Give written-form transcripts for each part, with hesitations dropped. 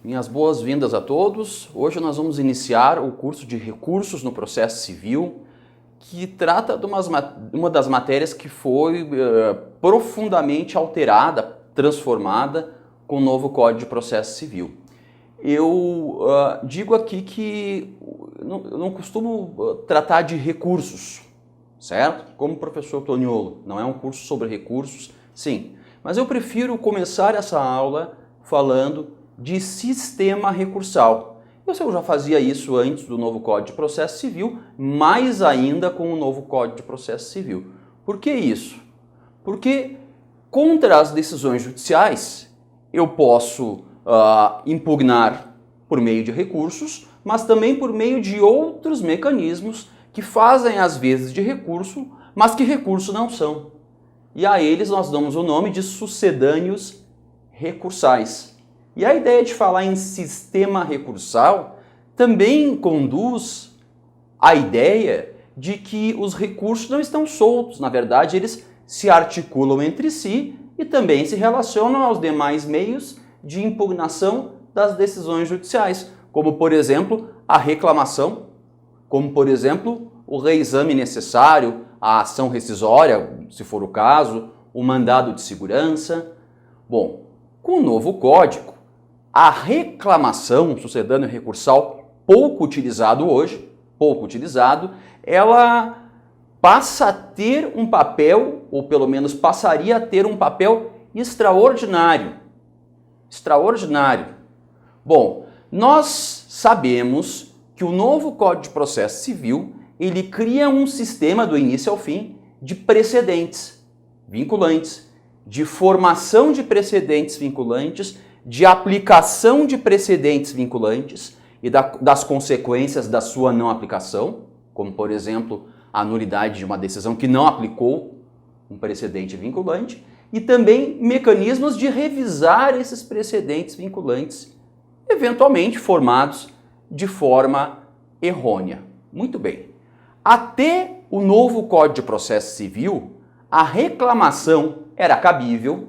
Minhas boas-vindas a todos. Hoje nós vamos iniciar o curso de Recursos no Processo Civil, que trata de uma das matérias que foi profundamente alterada, transformada com o novo Código de Processo Civil. Eu digo aqui que eu não costumo tratar de recursos, certo? Como o professor Toniolo, não é um curso sobre recursos, sim. Mas eu prefiro começar essa aula falando de sistema recursal. Eu já fazia isso antes do novo Código de Processo Civil, mais ainda com o novo Código de Processo Civil. Por que isso? Porque contra as decisões judiciais eu posso impugnar por meio de recursos, mas também por meio de outros mecanismos que fazem às vezes de recurso, mas que recurso não são. E a eles nós damos o nome de sucedâneos recursais. E a ideia de falar em sistema recursal também conduz à ideia de que os recursos não estão soltos. Na verdade, eles se articulam entre si e também se relacionam aos demais meios de impugnação das decisões judiciais, como, por exemplo, a reclamação, como, por exemplo, o reexame necessário, a ação rescisória, se for o caso, o mandado de segurança. Bom, com o novo código, a reclamação, sucedâneo recursal, pouco utilizado hoje, ela passa a ter um papel, ou pelo menos passaria a ter um papel extraordinário. Bom, nós sabemos que o novo Código de Processo Civil, ele cria um sistema do início ao fim de precedentes vinculantes, de formação de precedentes vinculantes, de aplicação de precedentes vinculantes e das consequências da sua não aplicação, como, por exemplo, a nulidade de uma decisão que não aplicou um precedente vinculante, e também mecanismos de revisar esses precedentes vinculantes, eventualmente formados de forma errônea. Muito bem. Até o novo Código de Processo Civil, a reclamação era cabível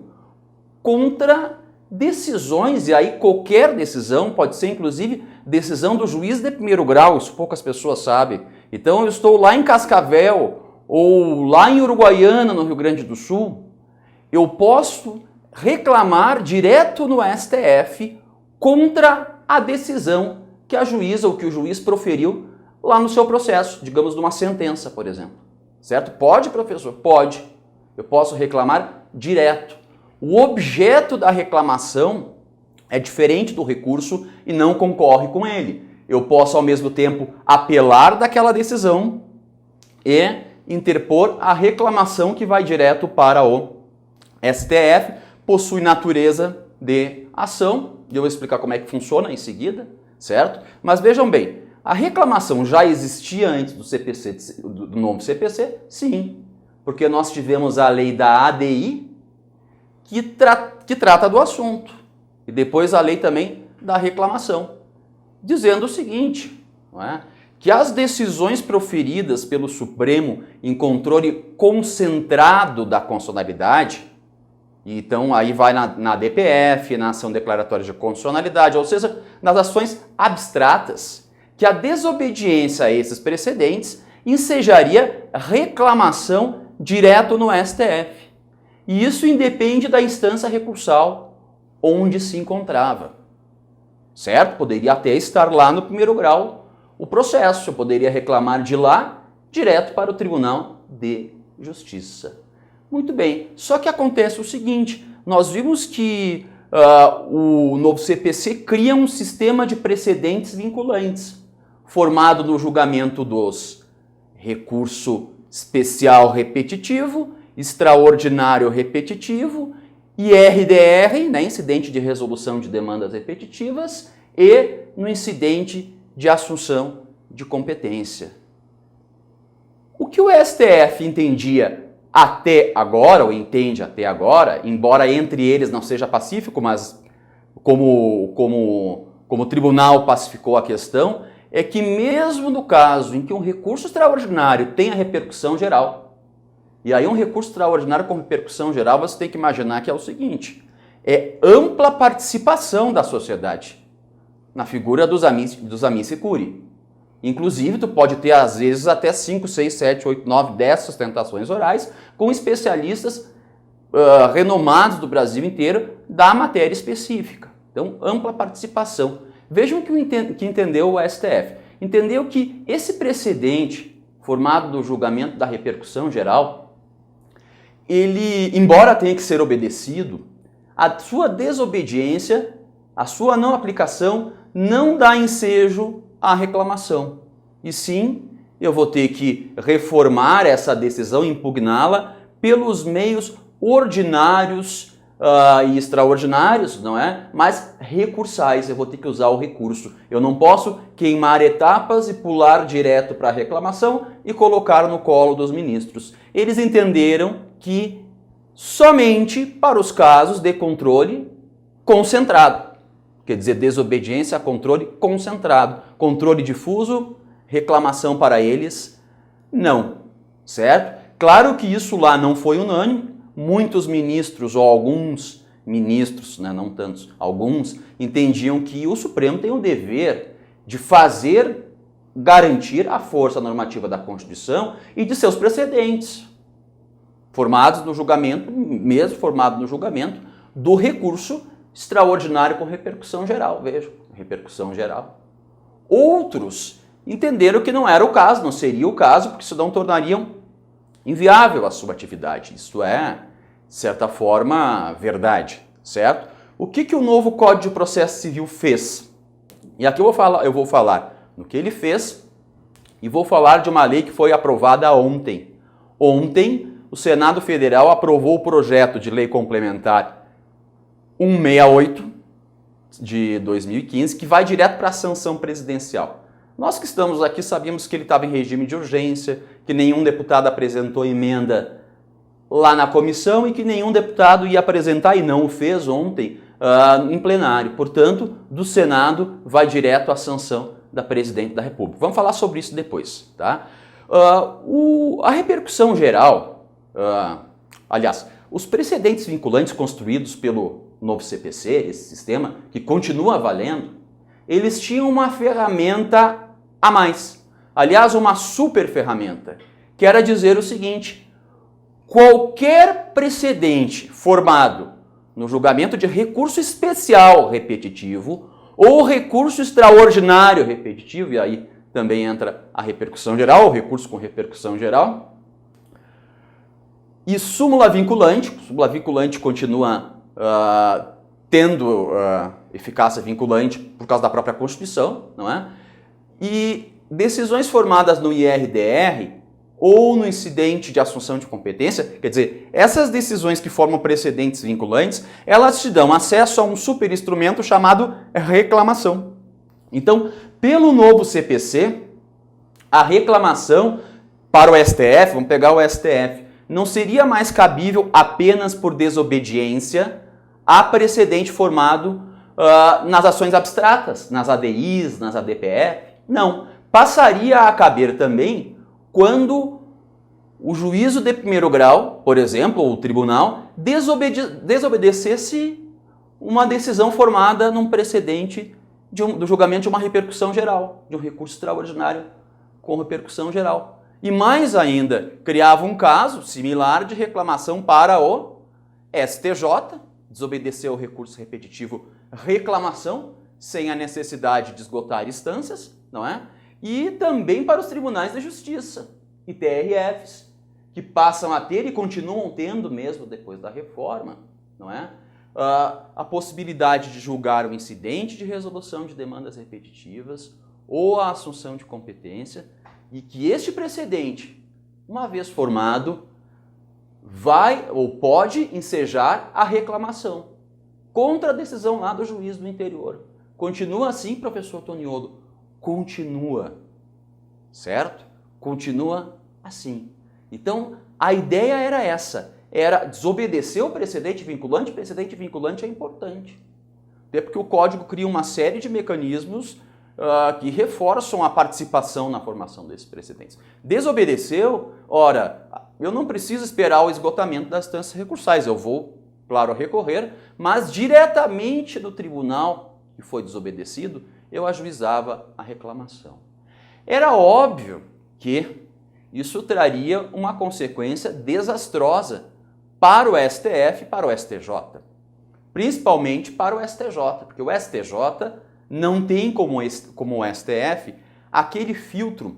contra decisões, e aí qualquer decisão, pode ser inclusive decisão do juiz de primeiro grau, isso poucas pessoas sabem. Então eu estou lá em Cascavel ou lá em Uruguaiana, no Rio Grande do Sul, eu posso reclamar direto no STF contra a decisão que a juíza ou que o juiz proferiu lá no seu processo, digamos numa sentença, por exemplo. Certo? Pode, professor? Pode. Eu posso reclamar direto. O objeto da reclamação é diferente do recurso e não concorre com ele. Eu posso, ao mesmo tempo, apelar daquela decisão e interpor a reclamação que vai direto para o STF, possui natureza de ação, e eu vou explicar como é que funciona em seguida, certo? Mas vejam bem, a reclamação já existia antes do CPC, do novo CPC? Sim, porque nós tivemos a lei da ADI, que trata do assunto, e depois a lei também da reclamação, dizendo o seguinte, não é? Que as decisões proferidas pelo Supremo em controle concentrado da constitucionalidade, então aí vai na DPF, na ação declaratória de constitucionalidade, ou seja, nas ações abstratas, que a desobediência a esses precedentes ensejaria reclamação direto no STF. E isso independe da instância recursal onde se encontrava, certo? Poderia até estar lá no primeiro grau o processo, eu poderia reclamar de lá direto para o Tribunal de Justiça. Muito bem, só que acontece o seguinte, nós vimos que o novo CPC cria um sistema de precedentes vinculantes, formado no julgamento dos recurso especial repetitivo, extraordinário repetitivo, IRDR, né, incidente de resolução de demandas repetitivas, e no incidente de assunção de competência. O que o STF entendia até agora, ou entende até agora, embora entre eles não seja pacífico, mas como o tribunal pacificou a questão, é que mesmo no caso em que um recurso extraordinário tenha repercussão geral, e aí um recurso extraordinário com repercussão geral, você tem que imaginar que é o seguinte, é ampla participação da sociedade. na figura dos amici curiae. Inclusive, tu pode ter, às vezes, até 5, 6, 7, 8, 9, 10 sustentações orais com especialistas renomados do Brasil inteiro da matéria específica. Então, ampla participação. Vejam que entendeu o STF. Entendeu que esse precedente formado do julgamento da repercussão geral, ele, embora tenha que ser obedecido, a sua desobediência, a sua não aplicação, não dá ensejo à reclamação. E sim, eu vou ter que reformar essa decisão, impugná-la pelos meios ordinários e extraordinários, não é? Mas recursais, eu vou ter que usar o recurso. Eu não posso queimar etapas e pular direto para a reclamação e colocar no colo dos ministros. Eles entenderam que somente para os casos de controle concentrado, quer dizer, desobediência a controle concentrado, controle difuso, reclamação para eles, não, certo? Claro que isso lá não foi unânime. Muitos ministros, ou alguns ministros, né, não tantos, alguns, entendiam que o Supremo tem o dever de garantir a força normativa da Constituição e de seus precedentes, formados no julgamento, mesmo formado no julgamento, do recurso extraordinário com repercussão geral. Vejam, repercussão geral. Outros entenderam que não era o caso, não seria o caso, porque isso não tornariam inviável a sua atividade. Isto é, de certa forma, verdade, certo? O que o novo Código de Processo Civil fez? E aqui eu vou falar no que ele fez e vou falar de uma lei que foi aprovada ontem. Ontem, o Senado Federal aprovou o projeto de lei complementar 168 de 2015, que vai direto para a sanção presidencial. Nós que estamos aqui sabíamos que ele estava em regime de urgência, que nenhum deputado apresentou emenda lá na comissão e que nenhum deputado ia apresentar, e não o fez ontem, em plenário. Portanto, do Senado vai direto à sanção da Presidente da República. Vamos falar sobre isso depois, tá? A repercussão geral, aliás, os precedentes vinculantes construídos pelo novo CPC, esse sistema, que continua valendo, eles tinham uma ferramenta a mais. Aliás, uma super ferramenta, que era dizer o seguinte: qualquer precedente formado no julgamento de recurso especial repetitivo ou recurso extraordinário repetitivo, e aí também entra a repercussão geral, o recurso com repercussão geral, e súmula vinculante continua tendo eficácia vinculante por causa da própria Constituição, não é? E decisões formadas no IRDR ou no incidente de assunção de competência, quer dizer, essas decisões que formam precedentes vinculantes, elas te dão acesso a um superinstrumento chamado reclamação. Então, pelo novo CPC, a reclamação para o STF, vamos pegar o STF, não seria mais cabível apenas por desobediência a precedente formado nas ações abstratas, nas ADIs, nas ADPF. Não, passaria a caber também quando o juízo de primeiro grau, por exemplo, ou o tribunal, desobedecesse uma decisão formada num precedente do julgamento de uma repercussão geral, de um recurso extraordinário com repercussão geral. E mais ainda, criava um caso similar de reclamação para o STJ, desobedeceu o recurso repetitivo reclamação, sem a necessidade de esgotar instâncias, não é? E também para os tribunais de justiça e TRFs, que passam a ter e continuam tendo mesmo depois da reforma, não é? A possibilidade de julgar o incidente de resolução de demandas repetitivas ou a assunção de competência, e que este precedente, uma vez formado, vai ou pode ensejar a reclamação contra a decisão lá do juiz do interior. Continua assim, professor Toniolo? Continua, certo? Continua assim. Então, a ideia era essa, era desobedecer o precedente vinculante. Precedente vinculante é importante, até porque o Código cria uma série de mecanismos que reforçam a participação na formação desses precedentes. Desobedeceu, ora, eu não preciso esperar o esgotamento das instâncias recursais, eu vou, claro, recorrer, mas diretamente do tribunal que foi desobedecido, eu ajuizava a reclamação. Era óbvio que isso traria uma consequência desastrosa para o STF e para o STJ. Principalmente para o STJ, porque o STJ não tem como o STF aquele filtro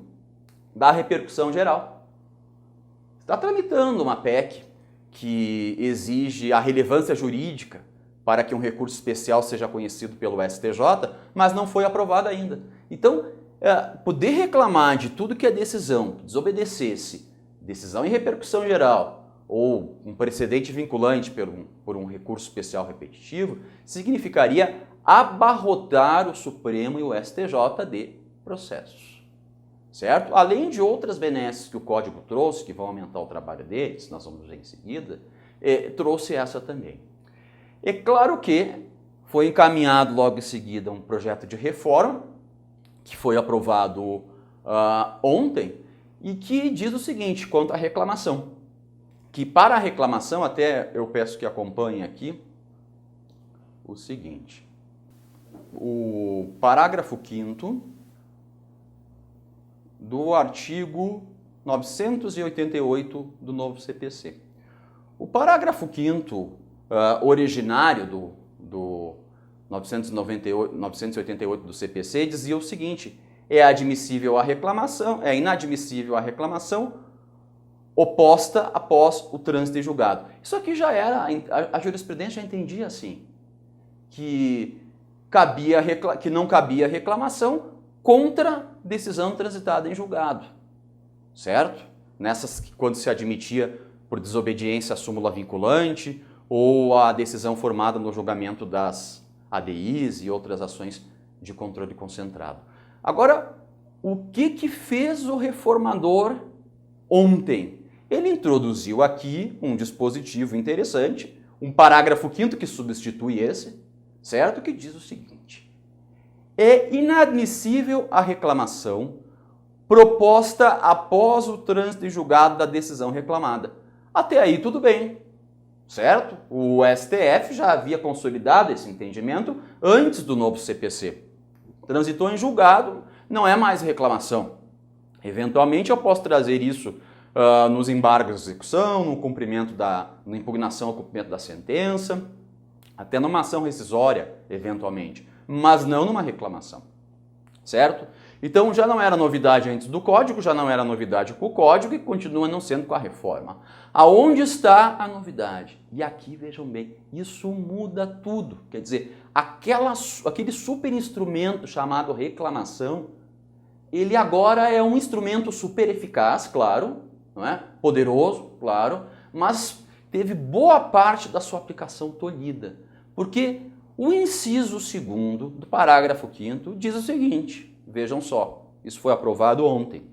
da repercussão geral. Está tramitando uma PEC que exige a relevância jurídica para que um recurso especial seja conhecido pelo STJ, mas não foi aprovada ainda. Então, poder reclamar de tudo que a decisão desobedecesse, decisão em repercussão geral, ou um precedente vinculante por um recurso especial repetitivo, significaria abarrotar o Supremo e o STJ de processos, certo? Além de outras benesses que o Código trouxe, que vão aumentar o trabalho deles, nós vamos ver em seguida, trouxe essa também. É claro que foi encaminhado logo em seguida um projeto de reforma, que foi aprovado ontem, e que diz o seguinte quanto à reclamação. Que para a reclamação, até eu peço que acompanhem aqui, o seguinte. O parágrafo 5º do artigo 988 do novo CPC. O parágrafo 5º originário do 988 do CPC dizia o seguinte: é inadmissível a reclamação oposta após o trânsito em julgado. Isso aqui já era, a jurisprudência já entendia assim, que não cabia reclamação contra decisão transitada em julgado, certo? Quando se admitia por desobediência à súmula vinculante ou a decisão formada no julgamento das ADIs e outras ações de controle concentrado. Agora, o que fez o reformador ontem? Ele introduziu aqui um dispositivo interessante, um parágrafo 5º que substitui esse, certo? Que diz o seguinte: é inadmissível a reclamação proposta após o trânsito em julgado da decisão reclamada. Até aí tudo bem, certo? O STF já havia consolidado esse entendimento antes do novo CPC. Transitou em julgado, não é mais reclamação. Eventualmente eu posso trazer isso nos embargos de execução, na impugnação ao cumprimento da sentença, até numa ação rescisória, eventualmente, mas não numa reclamação, certo? Então já não era novidade antes do Código, já não era novidade com o Código e continua não sendo com a reforma. Aonde está a novidade? E aqui, vejam bem, isso muda tudo. Quer dizer, aquele super instrumento chamado reclamação, ele agora é um instrumento super eficaz, claro, não é? Poderoso, claro, mas teve boa parte da sua aplicação tolhida. Porque o inciso 2º do parágrafo 5º diz o seguinte, vejam só, isso foi aprovado ontem.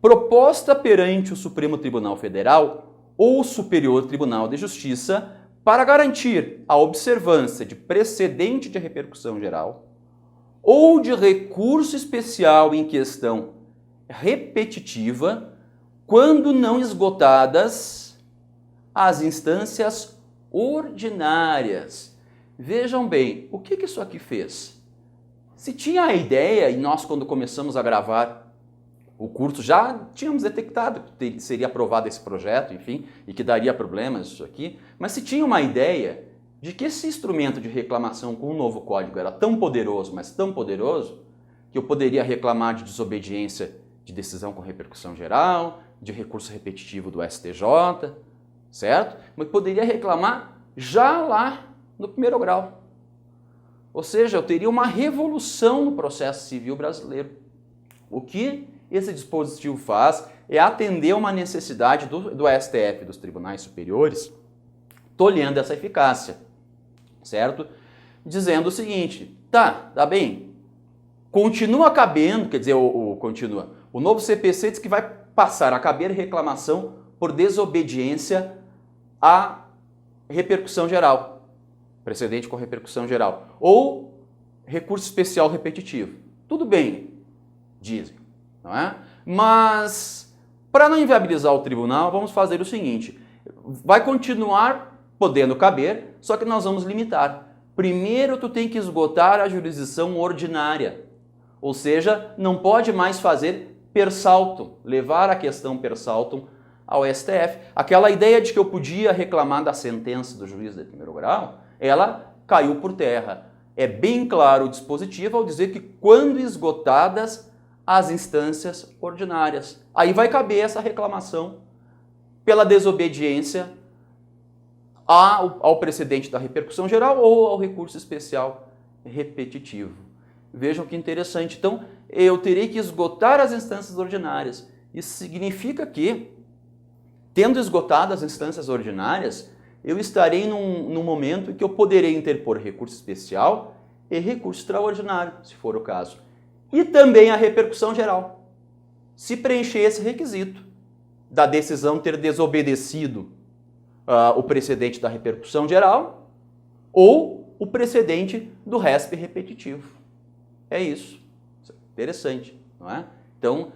Proposta perante o Supremo Tribunal Federal ou Superior Tribunal de Justiça para garantir a observância de precedente de repercussão geral ou de recurso especial em questão repetitiva quando não esgotadas as instâncias ordinárias. Vejam bem, o que isso aqui fez? Se tinha a ideia, e nós quando começamos a gravar o curso já tínhamos detectado que seria aprovado esse projeto, enfim, e que daria problemas isso aqui, mas se tinha uma ideia de que esse instrumento de reclamação com o novo código era tão poderoso, mas tão poderoso, que eu poderia reclamar de desobediência de decisão com repercussão geral, de recurso repetitivo do STJ, certo? Mas poderia reclamar já lá no primeiro grau. Ou seja, eu teria uma revolução no processo civil brasileiro. O que esse dispositivo faz é atender uma necessidade do STF, dos tribunais superiores, tolhendo essa eficácia, certo? Dizendo o seguinte, tá bem, continua cabendo, quer dizer, continua. O novo CPC diz que vai passar a caber reclamação por desobediência à repercussão geral, precedente com repercussão geral, ou recurso especial repetitivo. Tudo bem, dizem, não é? Mas, para não inviabilizar o tribunal, vamos fazer o seguinte, vai continuar podendo caber, só que nós vamos limitar. primeiro tu tem que esgotar a jurisdição ordinária. Ou seja, não pode mais fazer per saltum, levar a questão per saltum ao STF. Aquela ideia de que eu podia reclamar da sentença do juiz de primeiro grau, ela caiu por terra. É bem claro o dispositivo ao dizer que quando esgotadas as instâncias ordinárias, aí vai caber essa reclamação pela desobediência ao precedente da repercussão geral ou ao recurso especial repetitivo. Vejam que interessante. Então, eu terei que esgotar as instâncias ordinárias. Isso significa que, tendo esgotado as instâncias ordinárias, eu estarei num momento em que eu poderei interpor recurso especial e recurso extraordinário, se for o caso. E também a repercussão geral, se preencher esse requisito da decisão ter desobedecido o precedente da repercussão geral ou o precedente do RESP repetitivo. É isso. Interessante, não é? Então,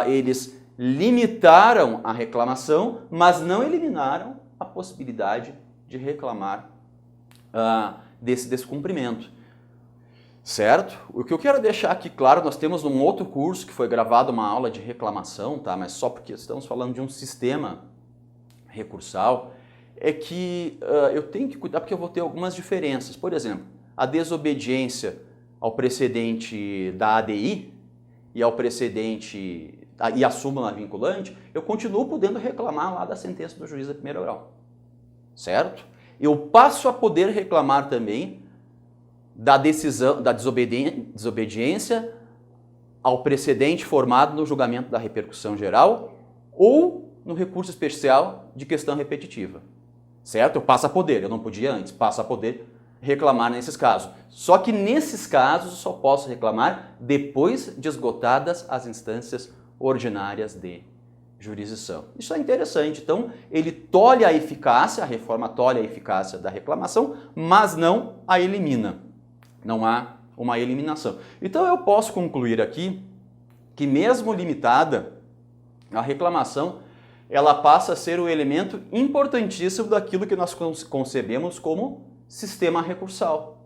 eles limitaram a reclamação, mas não eliminaram a possibilidade de reclamar desse descumprimento. Certo? O que eu quero deixar aqui claro, nós temos um outro curso que foi gravado uma aula de reclamação, tá? Mas só porque estamos falando de um sistema recursal, é que eu tenho que cuidar porque eu vou ter algumas diferenças. Por exemplo, a desobediência ao precedente da ADI e ao precedente e a súmula vinculante, eu continuo podendo reclamar lá da sentença do juiz de primeiro grau. Certo? Eu passo a poder reclamar também da decisão, da desobediência ao precedente formado no julgamento da repercussão geral ou no recurso especial de questão repetitiva. Certo? Eu passo a poder, eu não podia antes, passo a poder reclamar nesses casos. Só que nesses casos eu só posso reclamar depois de esgotadas as instâncias ordinárias de jurisdição. Isso é interessante. Então, ele tolhe a eficácia, a reforma tolhe a eficácia da reclamação, mas não a elimina. Não há uma eliminação. Então, eu posso concluir aqui que mesmo limitada, a reclamação ela passa a ser o elemento importantíssimo daquilo que nós concebemos como sistema recursal,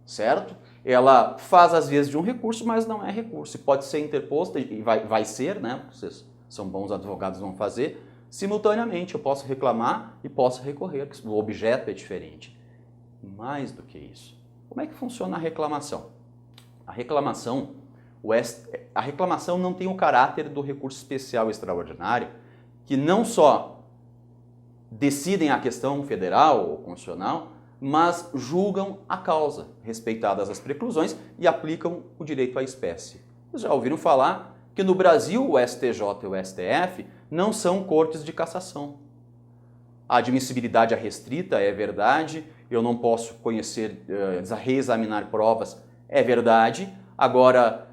certo? Ela faz as vezes de um recurso, mas não é recurso. Pode ser interposta e vai ser, né? Vocês são bons advogados, vão fazer simultaneamente. Eu posso reclamar e posso recorrer, porque o objeto é diferente. Mais do que isso, como é que funciona a reclamação? A reclamação não tem o caráter do recurso especial extraordinário, que não só decidem a questão federal ou constitucional, mas julgam a causa, respeitadas as preclusões, e aplicam o direito à espécie. Vocês já ouviram falar que no Brasil o STJ e o STF não são cortes de cassação. A admissibilidade é restrita, é verdade, eu não posso reexaminar provas, é verdade. Agora,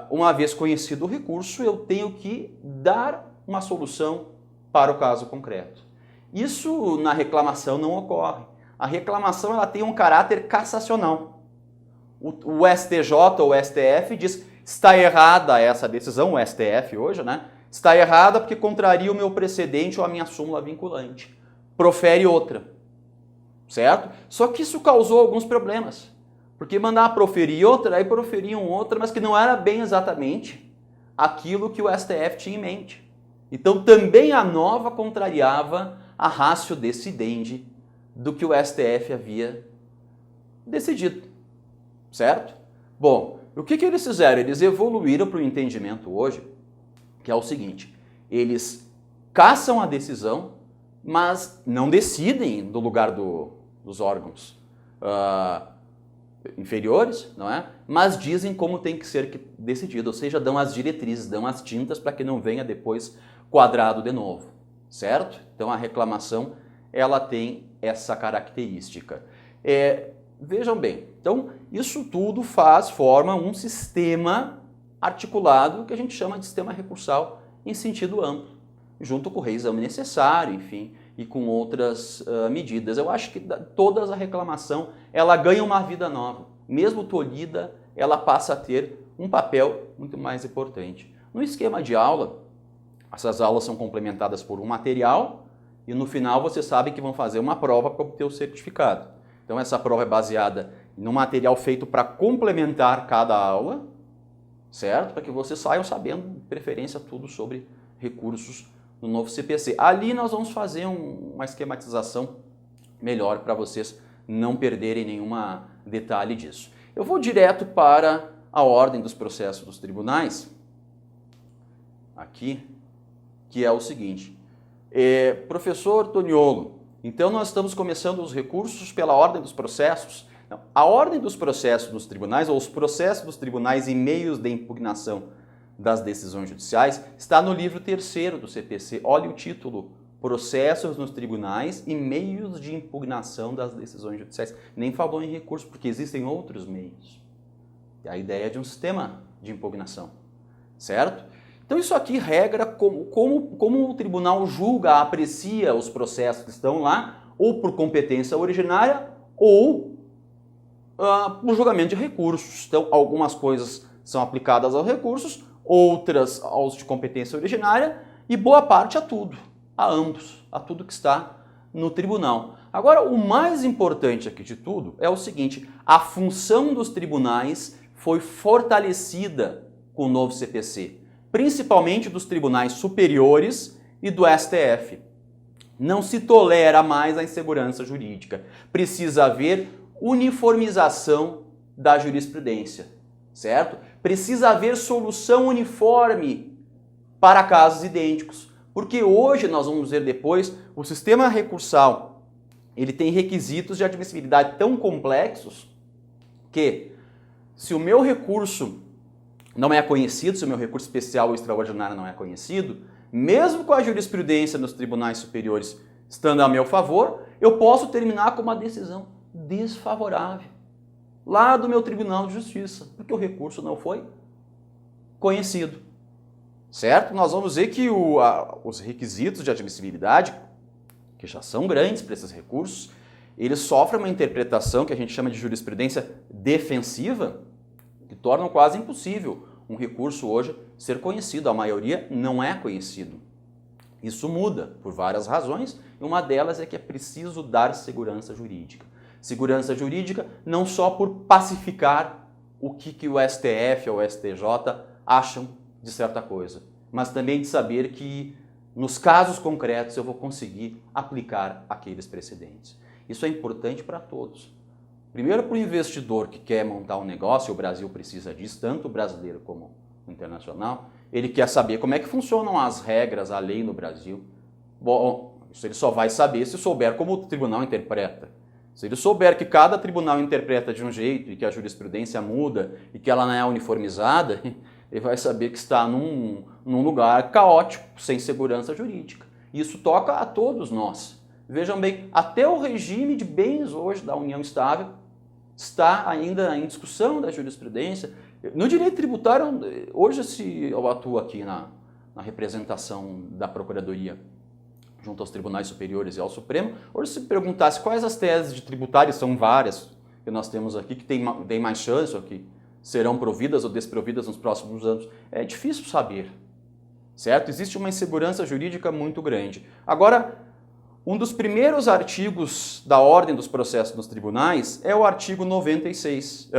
uma vez conhecido o recurso, eu tenho que dar uma solução para o caso concreto. Isso na reclamação não ocorre. A reclamação ela tem um caráter cassacional. O STJ ou o STF diz está errada essa decisão, o STF hoje, né? Está errada porque contraria o meu precedente ou a minha súmula vinculante. Profere outra, certo? Só que isso causou alguns problemas, porque mandar proferir outra, aí proferiam outra, mas que não era bem exatamente aquilo que o STF tinha em mente. Então também a nova contrariava a ratio decidendi do que o STF havia decidido, certo? Bom, o que eles fizeram? Eles evoluíram para o entendimento hoje, que é o seguinte, eles cassam a decisão, mas não decidem no lugar dos órgãos inferiores, não é? Mas dizem como tem que ser decidido, ou seja, dão as diretrizes, dão as tintas para que não venha depois quadrado de novo, certo? Então a reclamação ela tem essa característica. Vejam bem, então isso tudo forma um sistema articulado que a gente chama de sistema recursal em sentido amplo, junto com o reexame necessário, enfim, e com outras medidas. Eu acho que toda a reclamação ela ganha uma vida nova. Mesmo tolhida, ela passa a ter um papel muito mais importante. No esquema de aula, essas aulas são complementadas por um material e no final você sabe que vão fazer uma prova para obter o certificado. Então essa prova é baseada no material feito para complementar cada aula, certo? Para que vocês saiam sabendo, de preferência, tudo sobre recursos no novo CPC. Ali nós vamos fazer uma esquematização melhor para vocês não perderem nenhum detalhe disso. Eu vou direto para a ordem dos processos dos tribunais, aqui, que é o seguinte. Professor Toniolo, então nós estamos começando os recursos pela ordem dos processos. Não, a ordem dos processos dos tribunais, ou os processos dos tribunais e meios de impugnação das decisões judiciais, está no livro 3º do CPC. Olha o título, Processos nos Tribunais e Meios de Impugnação das Decisões Judiciais. Nem falou em recurso, porque existem outros meios. É a ideia de um sistema de impugnação, certo? Então isso aqui regra como o tribunal julga, aprecia os processos que estão lá, ou por competência originária, ou por julgamento de recursos. Então algumas coisas são aplicadas aos recursos, outras aos de competência originária, e boa parte a tudo, a ambos, a tudo que está no tribunal. Agora, o mais importante aqui de tudo é o seguinte: a função dos tribunais foi fortalecida com o novo CPC, principalmente dos tribunais superiores e do STF. Não se tolera mais a insegurança jurídica. Precisa haver uniformização da jurisprudência, certo? Precisa haver solução uniforme para casos idênticos. Porque hoje, nós vamos ver depois, o sistema recursal ele tem requisitos de admissibilidade tão complexos que, se o meu recurso não é conhecido, se o meu recurso especial ou extraordinário não é conhecido, mesmo com a jurisprudência nos tribunais superiores estando a meu favor, eu posso terminar com uma decisão desfavorável lá do meu Tribunal de Justiça, porque o recurso não foi conhecido, certo? Nós vamos ver que os requisitos de admissibilidade, que já são grandes para esses recursos, eles sofrem uma interpretação que a gente chama de jurisprudência defensiva, que tornam quase impossível um recurso hoje ser conhecido. A maioria não é conhecido. Isso muda por várias razões, e uma delas é que é preciso dar segurança jurídica. Segurança jurídica não só por pacificar o que o STF ou o STJ acham de certa coisa, mas também de saber que nos casos concretos eu vou conseguir aplicar aqueles precedentes. Isso é importante para todos. Primeiro, para o investidor que quer montar um negócio, o Brasil precisa disso, tanto o brasileiro como o internacional, ele quer saber como é que funcionam as regras, a lei no Brasil. Bom, isso ele só vai saber se souber como o tribunal interpreta. Se ele souber que cada tribunal interpreta de um jeito e que a jurisprudência muda e que ela não é uniformizada, ele vai saber que está num lugar caótico, sem segurança jurídica. Isso toca a todos nós. Vejam bem, até o regime de bens hoje da união estável está ainda em discussão da jurisprudência. No direito tributário, hoje eu atuo aqui na representação da Procuradoria junto aos tribunais superiores e ao Supremo. Hoje, se perguntasse quais as teses de tributário, são várias que nós temos aqui, que tem mais chance ou que serão providas ou desprovidas nos próximos anos, é difícil saber, certo? Existe uma insegurança jurídica muito grande. Agora, um dos primeiros artigos da ordem dos processos nos tribunais é o artigo 926,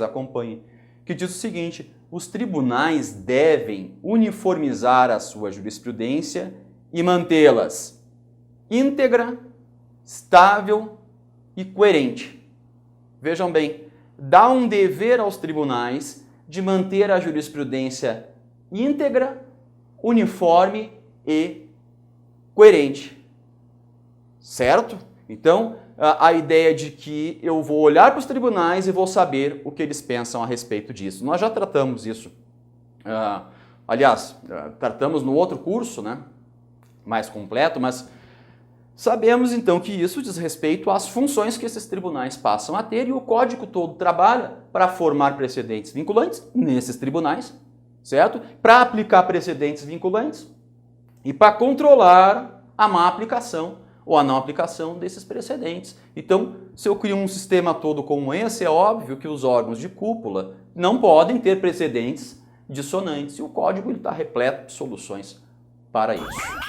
acompanhe, que diz o seguinte: os tribunais devem uniformizar a sua jurisprudência e mantê-las íntegra, estável e coerente. Vejam bem, dá um dever aos tribunais de manter a jurisprudência íntegra, uniforme e coerente. Certo? Então, a ideia de que eu vou olhar para os tribunais e vou saber o que eles pensam a respeito disso. Nós já tratamos isso. Aliás, tratamos no outro curso, né? Mais completo, mas sabemos então que isso diz respeito às funções que esses tribunais passam a ter, e o Código todo trabalha para formar precedentes vinculantes nesses tribunais, certo? Para aplicar precedentes vinculantes e para controlar a má aplicação ou a não aplicação desses precedentes. Então, se eu crio um sistema todo como esse, é óbvio que os órgãos de cúpula não podem ter precedentes dissonantes, e o Código está repleto de soluções para isso.